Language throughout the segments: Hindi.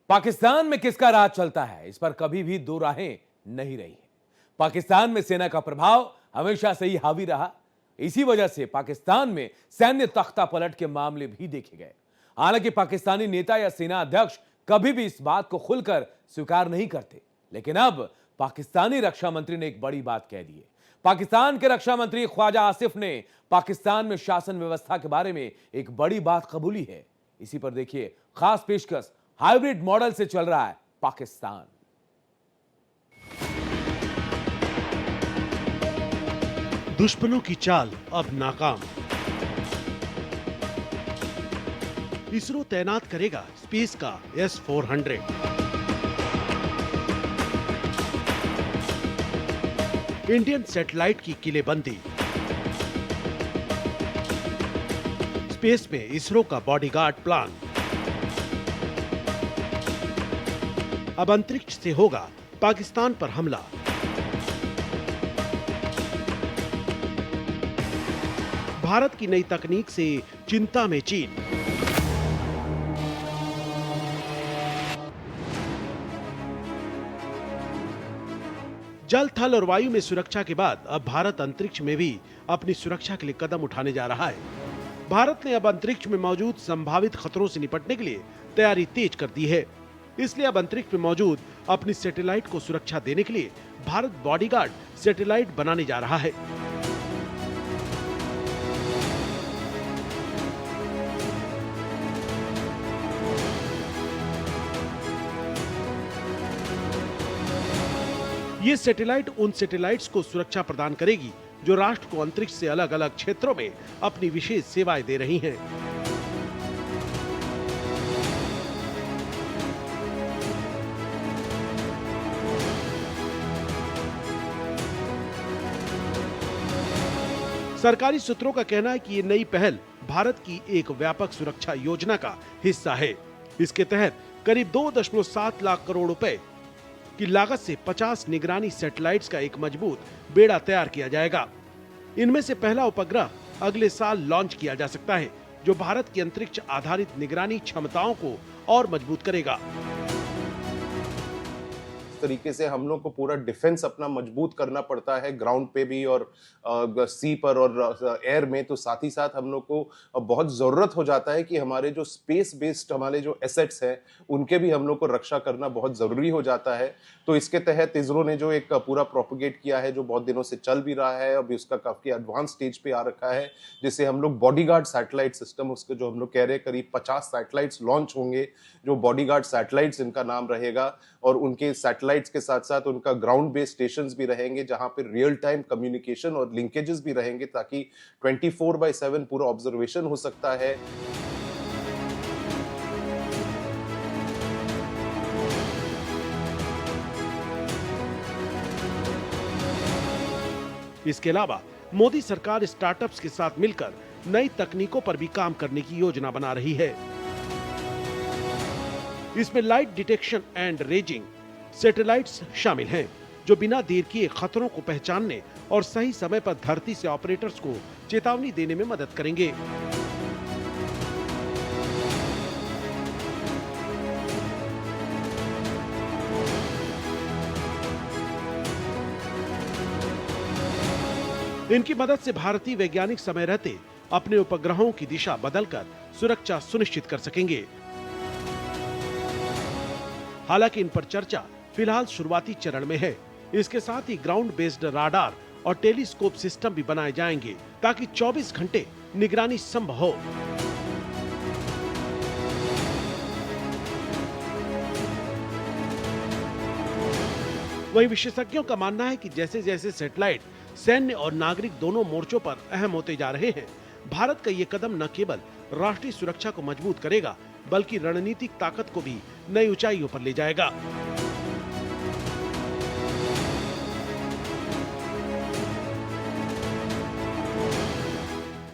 पाकिस्तान में किसका राज चलता है, इस पर कभी भी दो राहें नहीं रही हैं। पाकिस्तान में सेना का प्रभाव हमेशा से ही हावी रहा। इसी वजह से पाकिस्तान में सैन्य तख्ता पलट के मामले भी देखे गए। हालांकि पाकिस्तानी नेता या सेना अध्यक्ष कभी भी इस बात को खुलकर स्वीकार नहीं करते, लेकिन अब पाकिस्तानी रक्षा मंत्री ने एक बड़ी बात कह दी है। पाकिस्तान के रक्षा मंत्री ख्वाजा आसिफ ने पाकिस्तान में शासन व्यवस्था के बारे में एक बड़ी बात कबूली है। इसी पर देखिए खास पेशकश। हाइब्रिड मॉडल से चल रहा है पाकिस्तान। दुश्मनों की चाल अब नाकाम। इसरो तैनात करेगा स्पेस का S-400। इंडियन सैटेलाइट की किलेबंदी। स्पेस में इसरो का बॉडीगार्ड प्लान। अब अंतरिक्ष से होगा पाकिस्तान पर हमला। भारत की नई तकनीक से चिंता में चीन। जल, थल और वायु में सुरक्षा के बाद अब भारत अंतरिक्ष में भी अपनी सुरक्षा के लिए कदम उठाने जा रहा है। भारत ने अब अंतरिक्ष में मौजूद संभावित खतरों से निपटने के लिए तैयारी तेज कर दी है। इसलिए अब अंतरिक्ष में मौजूद अपनी सैटेलाइट को सुरक्षा देने के लिए भारत बॉडीगार्ड सैटेलाइट बनाने जा रहा है। ये सैटेलाइट उन सैटेलाइट्स को सुरक्षा प्रदान करेगी जो राष्ट्र को अंतरिक्ष से अलग अलग क्षेत्रों में अपनी विशेष सेवाएं दे रही हैं। सरकारी सूत्रों का कहना है कि ये नई पहल भारत की एक व्यापक सुरक्षा योजना का हिस्सा है। इसके तहत करीब 2.7 लाख करोड़ रुपए की लागत से 50 निगरानी सैटेलाइट्स का एक मजबूत बेड़ा तैयार किया जाएगा। इनमें से पहला उपग्रह अगले साल लॉन्च किया जा सकता है, जो भारत की अंतरिक्ष आधारित निगरानी क्षमताओं को और मजबूत करेगा। तरीके से हम लोग को पूरा डिफेंस अपना मजबूत करना पड़ता है, ग्राउंड पे भी और सी पर और एयर में। तो साथ ही साथ हम लोग को बहुत ज़रूरत हो जाता है कि हमारे जो स्पेस बेस्ड हमारे जो एसेट्स हैं उनके भी हम लोग को रक्षा करना बहुत ज़रूरी हो जाता है। तो इसके तहत इसरो ने जो एक पूरा प्रोपोगेट किया है, जो बहुत दिनों से चल भी रहा है, अभी उसका काफ़ी एडवांस स्टेज पे आ रखा है, जिसे हम लोग बॉडीगार्ड सैटेलाइट सिस्टम, उसके जो हम लोग कह रहे हैं करीब 50 सैटेलाइट्स लॉन्च होंगे, जो बॉडीगार्ड सैटेलाइट्स इनका नाम रहेगा। और उनके सैटेलाइट्स के साथ साथ उनका ग्राउंड बेस्ड स्टेशंस भी रहेंगे, जहां पे रियल टाइम कम्युनिकेशन और लिंकेजेस भी रहेंगे, ताकि 24/7 पूरा ऑब्जर्वेशन हो सकता है। इसके अलावा मोदी सरकार स्टार्टअप्स के साथ मिलकर नई तकनीकों पर भी काम करने की योजना बना रही है। इसमें light detection and raising satellites शामिल हैं, जो बिना देर किए खतरों को पहचानने और सही समय पर धरती से ऑपरेटर्स को चेतावनी देने में मदद करेंगे। इनकी मदद से भारतीय वैज्ञानिक समय रहते अपने उपग्रहों की दिशा बदलकर सुरक्षा सुनिश्चित कर सकेंगे। हालांकि इन पर चर्चा फिलहाल शुरुआती चरण में है। इसके साथ ही ग्राउंड बेस्ड राडार और टेलीस्कोप सिस्टम भी बनाए जाएंगे, ताकि 24 घंटे निगरानी संभव हो। वहीं विशेषज्ञों का मानना है कि जैसे जैसे सैटेलाइट सैन्य और नागरिक दोनों मोर्चों पर अहम होते जा रहे हैं, भारत का ये कदम न केवल राष्ट्रीय सुरक्षा को मजबूत करेगा, बल्कि रणनीतिक ताकत को भी नई ऊंचाइयों पर ले जाएगा।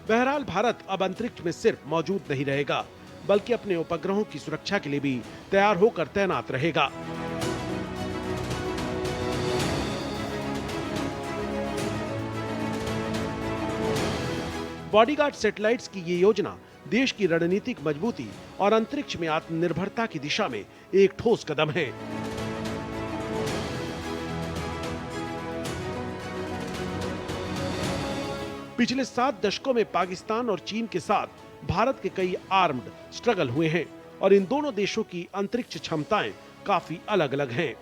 बहरहाल भारत अब अंतरिक्ष में सिर्फ मौजूद नहीं रहेगा, बल्कि अपने उपग्रहों की सुरक्षा के लिए भी तैयार होकर तैनात रहेगा। बॉडीगार्ड सैटेलाइट्स की ये योजना देश की रणनीतिक मजबूती और अंतरिक्ष में आत्मनिर्भरता की दिशा में एक ठोस कदम है। पिछले 7 दशकों में पाकिस्तान और चीन के साथ भारत के कई आर्म्ड स्ट्रगल हुए हैं और इन दोनों देशों की अंतरिक्ष क्षमताएं काफी अलग अलग हैं।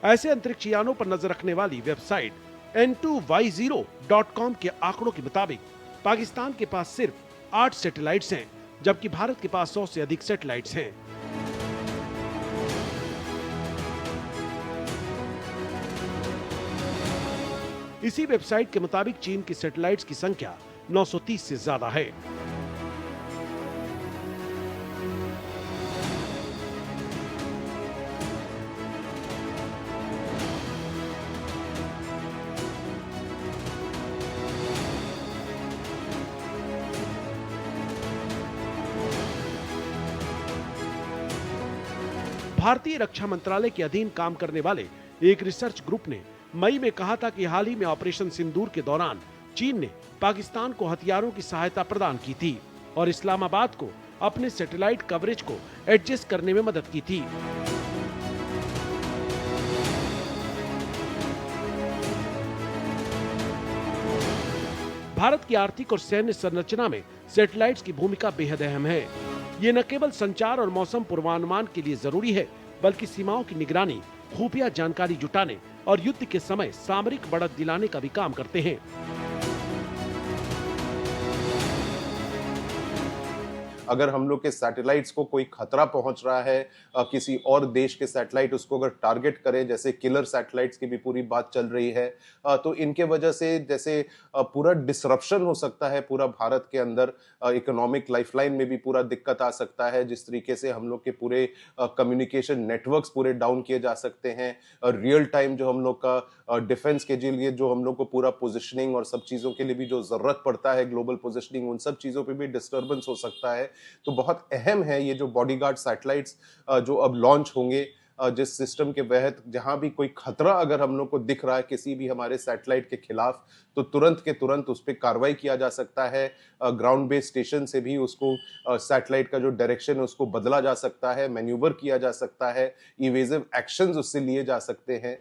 ऐसे अंतरिक्ष यानों पर नजर रखने वाली वेबसाइट n2y0.com के आंकड़ों के मुताबिक पाकिस्तान के पास सिर्फ 8 सैटेलाइट्स हैं, जबकि भारत के पास 100 से अधिक सैटेलाइट्स हैं। इसी वेबसाइट के मुताबिक चीन की सैटेलाइट्स की संख्या 930 से ज्यादा है। भारतीय रक्षा मंत्रालय के अधीन काम करने वाले एक रिसर्च ग्रुप ने मई में कहा था कि हाल ही में ऑपरेशन सिंदूर के दौरान चीन ने पाकिस्तान को हथियारों की सहायता प्रदान की थी और इस्लामाबाद को अपने सैटेलाइट कवरेज को एडजस्ट करने में मदद की थी। भारत की आर्थिक और सैन्य संरचना में सैटेलाइट्स की भूमिका बेहद अहम है। ये न केवल संचार और मौसम पूर्वानुमान के लिए जरूरी है, बल्कि सीमाओं की निगरानी, खुफिया जानकारी जुटाने और युद्ध के समय सामरिक बढ़त दिलाने का भी काम करते हैं। अगर हम लोग के सैटेलाइट्स को कोई खतरा पहुंच रहा है, किसी और देश के सैटेलाइट उसको अगर टारगेट करें, जैसे किलर सैटेलाइट्स की भी पूरी बात चल रही है, तो इनके वजह से जैसे पूरा डिसरप्शन हो सकता है पूरा भारत के अंदर, इकोनॉमिक लाइफलाइन में भी पूरा दिक्कत आ सकता है। जिस तरीके से हम लोग के पूरे कम्युनिकेशन नेटवर्क्स पूरे डाउन किए जा सकते हैं। रियल टाइम जो हम लोग का डिफेंस के लिए जो हम लोग को पूरा पोजिशनिंग और सब चीज़ों के लिए भी जो ज़रूरत पड़ता है, ग्लोबल पोजिशनिंग, उन सब चीज़ों पर भी डिस्टर्बेंस हो सकता है। तो बहुत अहम है ये जो बॉडीगार्ड सैटेलाइट्स जो अब लॉन्च होंगे, जिस सिस्टम के तहत जहां भी कोई खतरा अगर हम लोग को दिख रहा है किसी भी हमारे सैटेलाइट के खिलाफ, तो तुरंत के तुरंत उस पर कार्रवाई किया जा सकता है। ग्राउंड बेस्ड स्टेशन से भी उसको सैटेलाइट का जो डायरेक्शन है उसको बदला जा सकता है, मैन्यूवर किया जा सकता है, इवेसिव एक्शंस उससे लिए जा सकते हैं।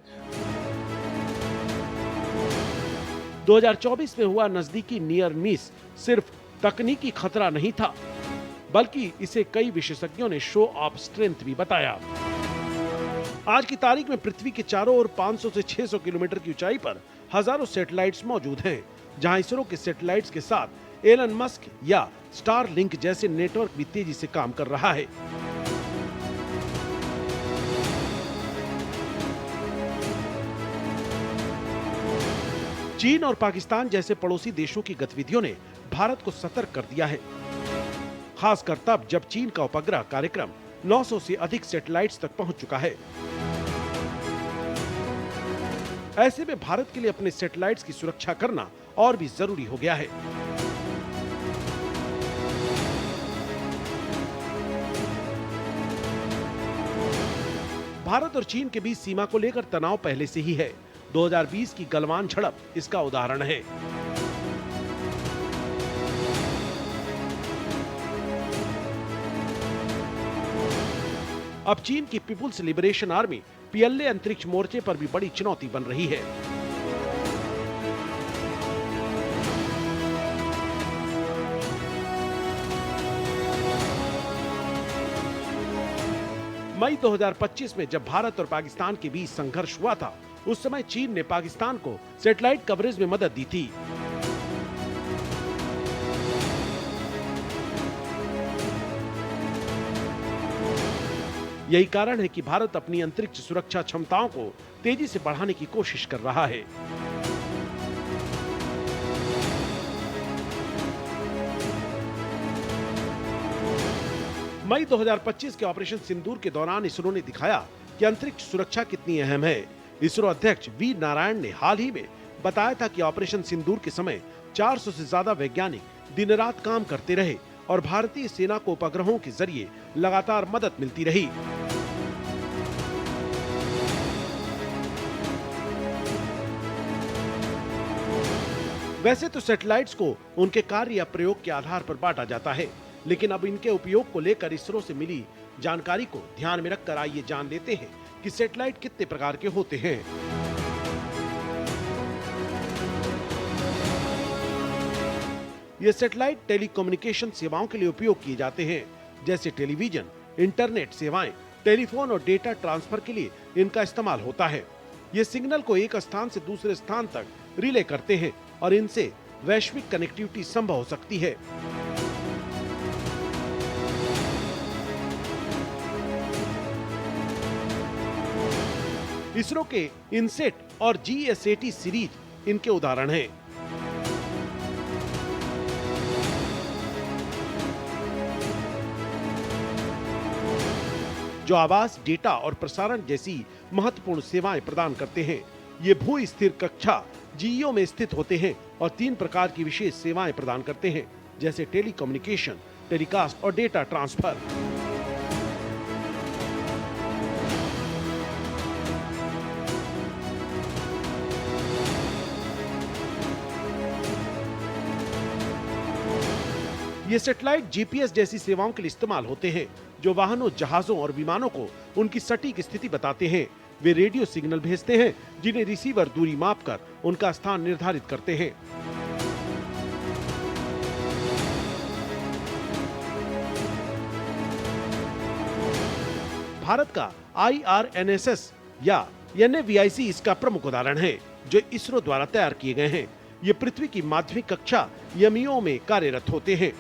2024 में हुआ नजदीकी नियर मिस सिर्फ तकनीकी खतरा नहीं था, बल्कि इसे कई विशेषज्ञों ने शो ऑफ स्ट्रेंथ भी बताया। आज की तारीख में पृथ्वी के चारों ओर 500 से 600 किलोमीटर की ऊंचाई पर हजारों सैटेलाइट्स मौजूद हैं, जहां इसरो के सैटेलाइट्स के साथ एलन मस्क या स्टारलिंक जैसे नेटवर्क भी तेजी से काम कर रहा है। चीन और पाकिस्तान जैसे पड़ोसी देशों की गतिविधियों ने भारत को सतर्क कर दिया है, खासकर तब जब चीन का उपग्रह कार्यक्रम 900 से अधिक सैटेलाइट्स तक पहुंच चुका है। ऐसे में भारत के लिए अपने सैटेलाइट्स की सुरक्षा करना और भी जरूरी हो गया है। भारत और चीन के बीच सीमा को लेकर तनाव पहले से ही है। 2020 की गलवान झड़प इसका उदाहरण है। अब चीन की पीपुल्स लिबरेशन आर्मी पीएलए अंतरिक्ष मोर्चे पर भी बड़ी चुनौती बन रही है। मई 2025 में जब भारत और पाकिस्तान के बीच संघर्ष हुआ था, उस समय चीन ने पाकिस्तान को सैटेलाइट कवरेज में मदद दी थी। यही कारण है कि भारत अपनी अंतरिक्ष सुरक्षा क्षमताओं को तेजी से बढ़ाने की कोशिश कर रहा है। मई 2025 के ऑपरेशन सिंदूर के दौरान इसरो ने दिखाया कि अंतरिक्ष सुरक्षा कितनी अहम है। इसरो अध्यक्ष वी नारायण ने हाल ही में बताया था कि ऑपरेशन सिंदूर के समय 400 से ज्यादा वैज्ञानिक दिन रात काम करते रहे और भारतीय सेना को उपग्रहों के जरिए लगातार मदद मिलती रही। वैसे तो सैटेलाइट्स को उनके कार्य या प्रयोग के आधार पर बांटा जाता है, लेकिन अब इनके उपयोग को लेकर इसरो से मिली जानकारी को ध्यान में रखकर आइए जान लेते हैं कि सैटेलाइट कितने प्रकार के होते हैं। ये सैटेलाइट टेलीकम्युनिकेशन सेवाओं के लिए उपयोग किए जाते हैं, जैसे टेलीविजन, इंटरनेट सेवाएं, टेलीफोन और डेटा ट्रांसफर के लिए इनका इस्तेमाल होता है। ये सिग्नल को एक स्थान से दूसरे स्थान तक रिले करते हैं और इनसे वैश्विक कनेक्टिविटी संभव हो सकती है। इसरो के इनसेट और GSAT सीरीज इनके उदाहरण हैं। जो आवाज, डेटा और प्रसारण जैसी महत्वपूर्ण सेवाएं प्रदान करते हैं। ये भू स्थिर कक्षा GEO में स्थित होते हैं और 3 प्रकार की विशेष सेवाएं प्रदान करते हैं, जैसे टेलीकम्युनिकेशन, टेलीकास्ट और डेटा ट्रांसफर। ये सैटेलाइट GPS जैसी सेवाओं के लिए इस्तेमाल होते हैं, जो वाहनों, जहाजों और विमानों को उनकी सटीक स्थिति बताते हैं। वे रेडियो सिग्नल भेजते हैं, जिन्हें रिसीवर दूरी मापकर उनका स्थान निर्धारित करते हैं। भारत का IRNSS या NAVIC इसका प्रमुख उदाहरण है, जो इसरो द्वारा तैयार किए गए हैं। ये पृथ्वी की माध्यमिक कक्षा यमियों में कार्यरत होते हैं।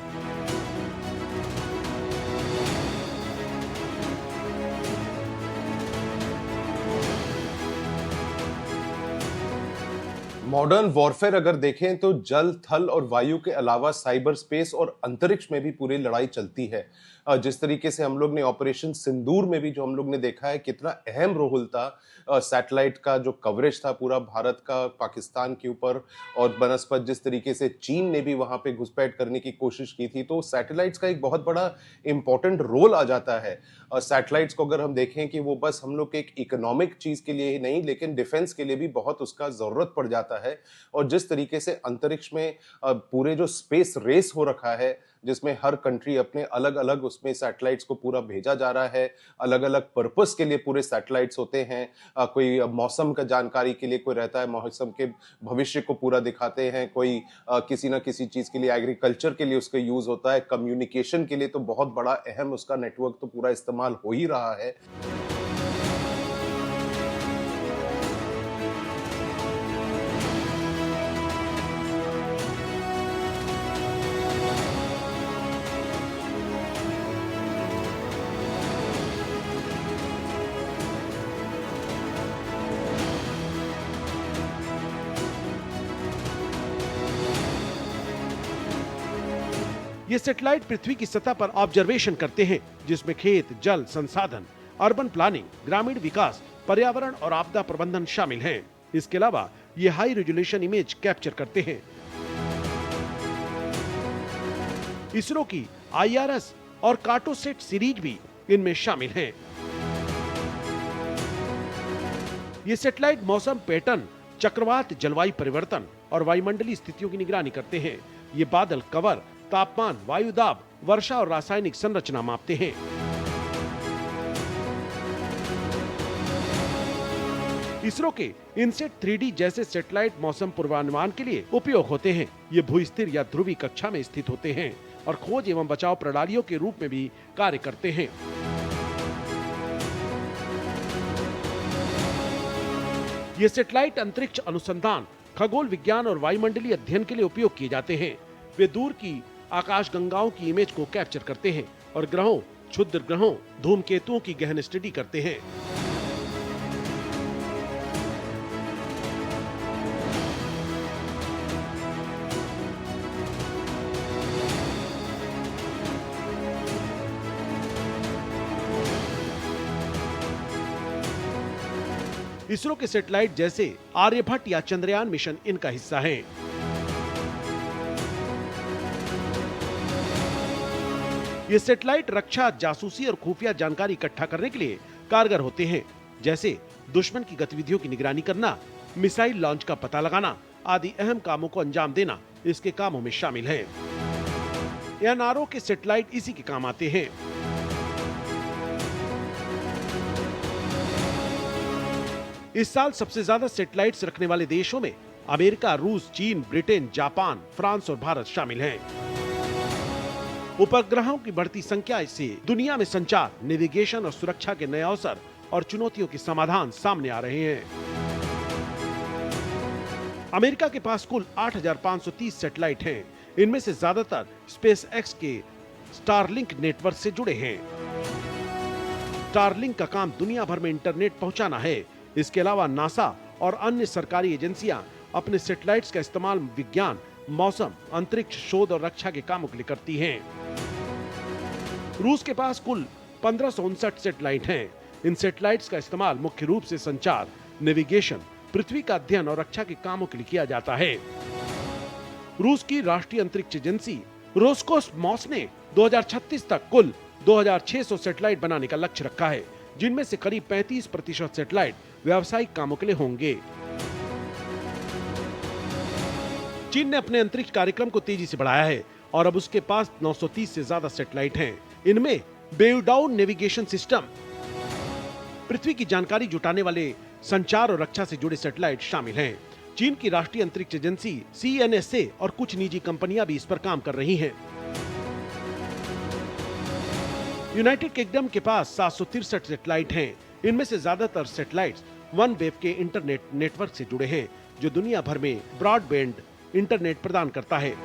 मॉडर्न वॉरफेयर अगर देखें तो जल, थल और वायु के अलावा साइबर स्पेस और अंतरिक्ष में भी पूरी लड़ाई चलती है। जिस तरीके से हम लोग ने ऑपरेशन सिंदूर में भी जो हम लोग ने देखा है कितना अहम रोल था सैटेलाइट का, जो कवरेज था पूरा भारत का पाकिस्तान के ऊपर, और बनस्पत जिस तरीके से चीन ने भी वहां पे घुसपैठ करने की कोशिश की थी, तो सैटेलाइट्स का एक बहुत बड़ा इंपॉर्टेंट रोल आ जाता है। सैटेलाइट्स को अगर हम देखें कि वो बस हम लोग के एक इकोनॉमिक चीज के लिए ही नहीं, लेकिन डिफेंस के लिए भी बहुत उसका जरूरत पड़ जाता है। और जिस तरीके से अंतरिक्ष में पूरे जो स्पेस रेस हो रखा है, जिसमें हर कंट्री अपने अलग अलग उसमें सैटेलाइट्स को पूरा भेजा जा रहा है, अलग अलग पर्पस के लिए पूरे सैटेलाइट्स होते हैं। कोई मौसम का जानकारी के लिए कोई रहता है, मौसम के भविष्य को पूरा दिखाते हैं, कोई किसी ना किसी चीज के लिए एग्रीकल्चर के लिए उसका यूज होता है, कम्युनिकेशन के लिए तो बहुत बड़ा अहम उसका नेटवर्क तो पूरा इस्तेमाल हो ही रहा है। ये सैटेलाइट पृथ्वी की सतह पर ऑब्जर्वेशन करते हैं, जिसमें खेत, जल संसाधन, अर्बन प्लानिंग, ग्रामीण विकास, पर्यावरण और आपदा प्रबंधन शामिल हैं। इसके अलावा ये हाई रेजोल्यूशन इमेज कैप्चर करते हैं। इसरो की IRS और कार्टोसेट सीरीज भी इनमें शामिल हैं। ये सैटेलाइट मौसम पैटर्न, चक्रवात, जलवायु परिवर्तन और वायुमंडलीय स्थितियों की निगरानी करते हैं। ये बादल कवर, तापमान, वायु दाब, वर्षा और रासायनिक संरचना मापते हैं। इसरो के इनसेट 3D जैसे सैटेलाइट मौसम पूर्वानुमान के लिए उपयोग होते हैं। ये भूस्थिर या ध्रुवीय कक्षा में स्थित होते हैं और खोज एवं बचाव प्रणालियों के रूप में भी कार्य करते हैं। ये सैटेलाइट अंतरिक्ष अनुसंधान, खगोल विज्ञान और वायुमंडलीय अध्ययन के लिए उपयोग किए जाते हैं। वे दूर की आकाशगंगाओं की इमेज को कैप्चर करते हैं और ग्रहों, क्षुद्र ग्रहों, धूमकेतुओं की गहन स्टडी करते हैं। इसरो के सैटेलाइट जैसे आर्यभट्ट या चंद्रयान मिशन इनका हिस्सा हैं। ये सैटेलाइट रक्षा, जासूसी और खुफिया जानकारी इकट्ठा करने के लिए कारगर होते हैं, जैसे दुश्मन की गतिविधियों की निगरानी करना, मिसाइल लॉन्च का पता लगाना आदि अहम कामों को अंजाम देना इसके कामों में शामिल है। NRO के सैटेलाइट इसी के काम आते हैं। इस साल सबसे ज्यादा सैटेलाइट्स रखने वाले देशों में अमेरिका, रूस, चीन, ब्रिटेन, जापान, फ्रांस और भारत शामिल हैं। उपग्रहों की बढ़ती संख्या से दुनिया में संचार, नेविगेशन और सुरक्षा के नए अवसर और चुनौतियों के समाधान सामने आ रहे हैं। अमेरिका के पास कुल 8,530 सैटेलाइट हैं। इनमें से ज्यादातर स्पेस एक्स के स्टारलिंक नेटवर्क से जुड़े हैं। स्टारलिंक का काम दुनिया भर में इंटरनेट पहुंचाना है। इसके अलावा नासा और अन्य सरकारी एजेंसियां अपने सैटेलाइट्स का इस्तेमाल विज्ञान, मौसम, अंतरिक्ष शोध और रक्षा के कामों के लिए करती हैं। रूस के पास कुल 1559 सैटेलाइट हैं। इन सैटेलाइट्स का इस्तेमाल मुख्य रूप से संचार, नेविगेशन, पृथ्वी का अध्ययन और रक्षा के कामों के लिए किया जाता है। रूस की राष्ट्रीय अंतरिक्ष एजेंसी रोस्कोसमोस ने 2036 तक कुल 2,600 सैटेलाइट बनाने का लक्ष्य रखा है, जिनमें से करीब 35% सैटेलाइट व्यावसायिक कामों के लिए होंगे। चीन ने अपने अंतरिक्ष कार्यक्रम को तेजी से बढ़ाया है और अब उसके पास 930 से ज्यादा सैटेलाइट हैं। इनमें बेईडाउ नेविगेशन सिस्टम, पृथ्वी की जानकारी जुटाने वाले संचार और रक्षा से जुड़े सैटेलाइट शामिल हैं। चीन की राष्ट्रीय अंतरिक्ष एजेंसी CNSA और कुछ निजी कंपनियां भी इस पर काम कर रही हैं। यूनाइटेड किंगडम के पास 763 सैटेलाइट हैं। इनमें से ज्यादातर सैटेलाइट्स OneWeb के इंटरनेट नेटवर्क से जुड़े हैं, जो दुनिया भर में ब्रॉडबैंड इंटरनेट प्रदान करता है।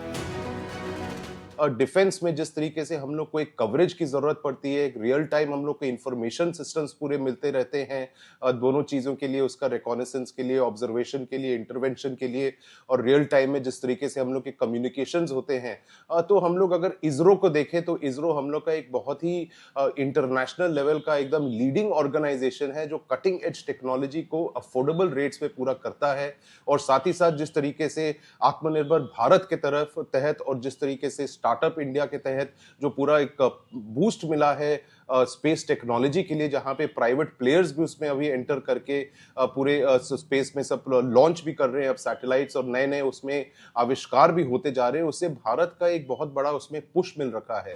डिफेंस में जिस तरीके से हम लोग को एक कवरेज की जरूरत पड़ती है, एक रियल टाइम हम लोग को इंफॉर्मेशन सिस्टम्स पूरे मिलते रहते हैं दोनों चीजों के लिए, उसका रिकॉनेसेंस के लिए, ऑब्जर्वेशन के लिए, इंटरवेंशन के लिए, और रियल टाइम में जिस तरीके से हम लोग के कम्युनिकेशंस होते हैं, तो हम लोग अगर इसरो को देखें तो इसरो हम लोग का एक बहुत ही इंटरनेशनल लेवल का एकदम लीडिंग ऑर्गेनाइजेशन है, जो कटिंग एज टेक्नोलॉजी को अफोर्डेबल रेट्स पे पूरा करता है। और साथ ही साथ जिस तरीके से आत्मनिर्भर भारत के तरफ तहत और जिस तरीके से स्टार्टअप इंडिया के तहत जो पूरा एक बूस्ट मिला है स्पेस टेक्नोलॉजी के लिए, जहां पे प्राइवेट प्लेयर्स भी उसमें अभी एंटर करके पूरे स्पेस में सब लॉन्च भी कर रहे हैं अब सैटेलाइट्स, और नए नए उसमें आविष्कार भी होते जा रहे हैं, उससे भारत का एक बहुत बड़ा उसमें पुश मिल रखा है।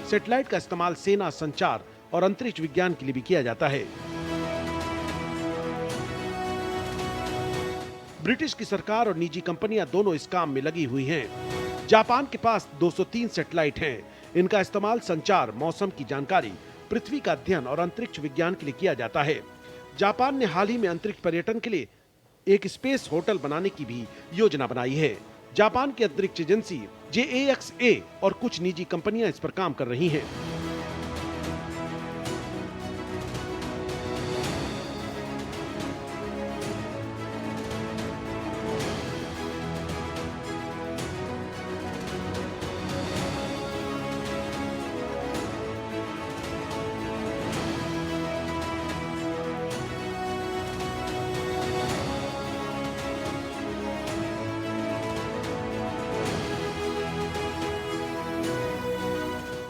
सैटेलाइट का इस्तेमाल सेना, संचार और अंतरिक्ष विज्ञान के लिए भी किया जाता है। ब्रिटिश की सरकार और निजी कंपनियां दोनों इस काम में लगी हुई हैं। जापान के पास 203 सैटेलाइट हैं। इनका इस्तेमाल संचार, मौसम की जानकारी, पृथ्वी का अध्ययन और अंतरिक्ष विज्ञान के लिए किया जाता है। जापान ने हाल ही में अंतरिक्ष पर्यटन के लिए एक स्पेस होटल बनाने की भी योजना बनाई है। जापान की अंतरिक्ष एजेंसी JAXA और कुछ निजी कंपनियां इस पर काम कर रही हैं।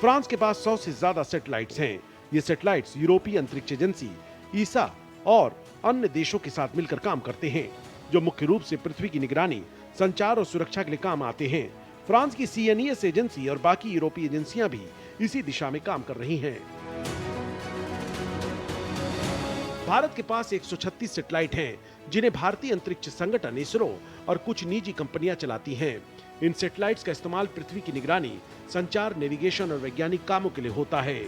फ्रांस के पास 100 से ज्यादा सैटेलाइट्स हैं। ये सैटेलाइट्स यूरोपीय अंतरिक्ष एजेंसी ESA और अन्य देशों के साथ मिलकर काम करते हैं, जो मुख्य रूप से पृथ्वी की निगरानी, संचार और सुरक्षा के लिए काम आते हैं। फ्रांस की CNES एजेंसी और बाकी यूरोपीय एजेंसियां भी इसी दिशा में काम कर रही हैं। भारत के पास 136 सैटेलाइट हैं, जिन्हें भारतीय अंतरिक्ष संगठन इसरो और कुछ निजी कंपनियां चलाती हैं। इन सैटेलाइट्स का इस्तेमाल पृथ्वी की निगरानी, संचार, नेविगेशन और वैज्ञानिक कामों के लिए होता है।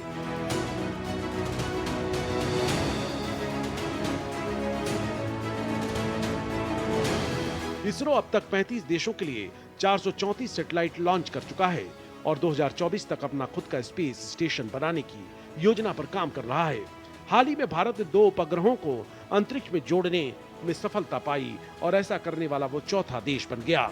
इसरो अब तक 35 देशों के लिए 434 सैटेलाइट लॉन्च कर चुका है और 2024 तक अपना खुद का स्पेस स्टेशन बनाने की योजना पर काम कर रहा है। हाल ही में भारत ने 2 उपग्रहों को अंतरिक्ष में जोड़ने में सफलता पाई और ऐसा करने वाला वो चौथा देश बन गया।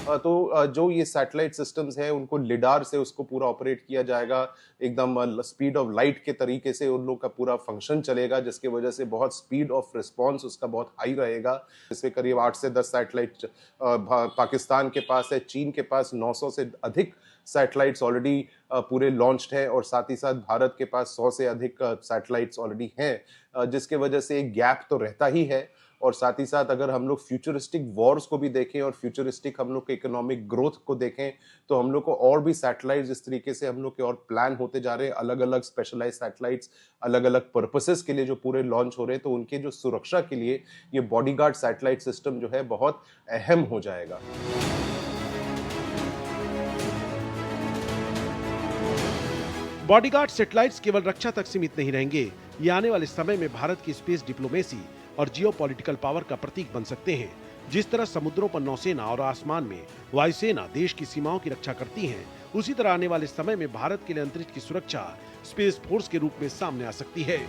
तो जो ये सैटेलाइट सिस्टम्स है उनको लिडार से उसको पूरा ऑपरेट किया जाएगा, एकदम स्पीड ऑफ लाइट के तरीके से उन लोग का पूरा फंक्शन चलेगा, जिसकी वजह से बहुत स्पीड ऑफ रिस्पांस उसका बहुत हाई रहेगा। इसमें करीब 8 से 10 सैटेलाइट पाकिस्तान के पास है, चीन के पास 900 से अधिक सैटेलाइट्स ऑलरेडी पूरे लॉन्च्ड है, और साथ ही साथ भारत के पास 100 से अधिक सैटेलाइट्स ऑलरेडी हैं, जिसके वजह से एक गैप तो रहता ही है। और साथ ही साथ अगर हम लोग फ्यूचरिस्टिक वॉर्स को भी देखें और फ्यूचरिस्टिक हम लोग के इकोनॉमिक ग्रोथ को देखें तो हम लोग को और भी सैटेलाइट्स इस तरीके से हम लोग के और प्लान होते जा रहे हैं, अलग अलग स्पेशलाइज सैटेलाइट्स अलग अलग पर्पसेस के लिए जो पूरे लॉन्च हो रहे हैं, तो उनके जो सुरक्षा के लिए ये बॉडीगार्ड सैटेलाइट सिस्टम जो है बहुत अहम हो जाएगा। बॉडीगार्ड सैटेलाइट्स केवल रक्षा तक सीमित नहीं रहेंगे, ये आने वाले समय में भारत की स्पेस डिप्लोमेसी और जियोपॉलिटिकल पावर का प्रतीक बन सकते हैं। जिस तरह समुद्रों पर नौसेना और आसमान में वायुसेना देश की सीमाओं की रक्षा करती हैं, उसी तरह आने वाले समय में भारत के लिए अंतरिक्ष की सुरक्षा स्पेस फोर्स के रूप में सामने आ सकती है।